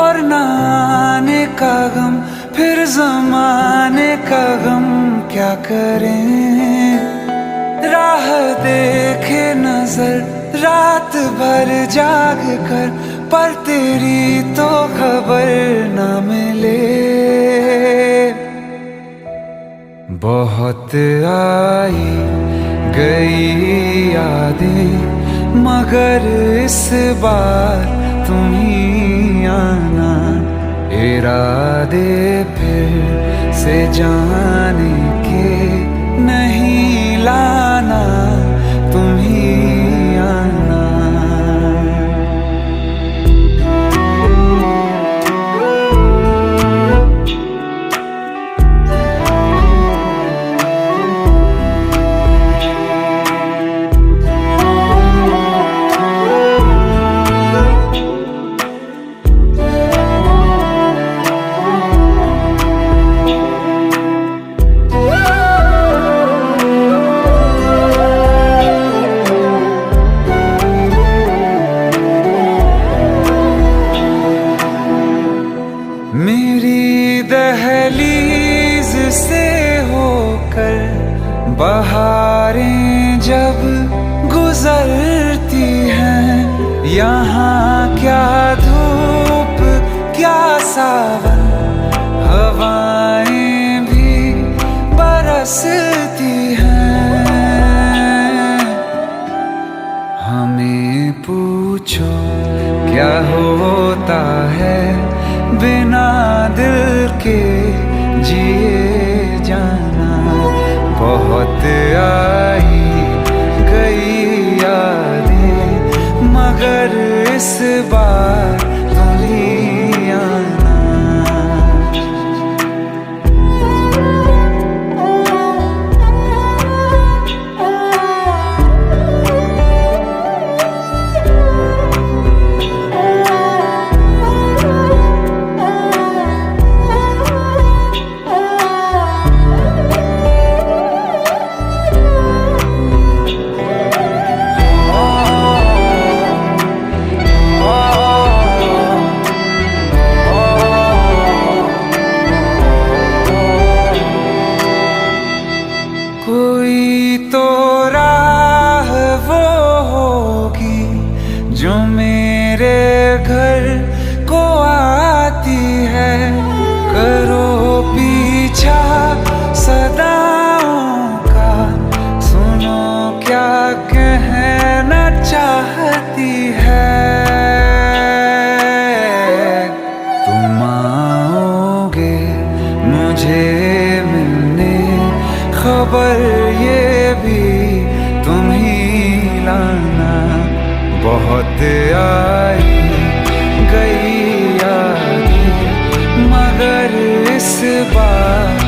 और ना आने का गम, फिर ज़माने का गम क्या करें। राह देखे नजर रात भर जाग कर, पर तेरी तो खबर न मिले। बहुत आई गई यादें, मगर इस बार तुम ही आना। इरादे फिर से जाने के नहीं लाना, तुम ही आना। मेरी दहलीज से होकर बहारें जब गुजरती हैं, यहाँ क्या धूप क्या सावन, हवाएं भी बरसती हैं। हमें पूछो क्या होता है बिना दिल के जिए जाना। बहुत आई गई यादें, मगर इस बार तुम ही आना। कोई तो राह वो होगी जो मेरे घर को आती है। करो पीछा सदाओं का, सुनो क्या कहना चाहती है। तुम आओगे मुझे मिलने, खबर ये भी तुम ही लाना। बहुत आई गई यादें, मगर इस बार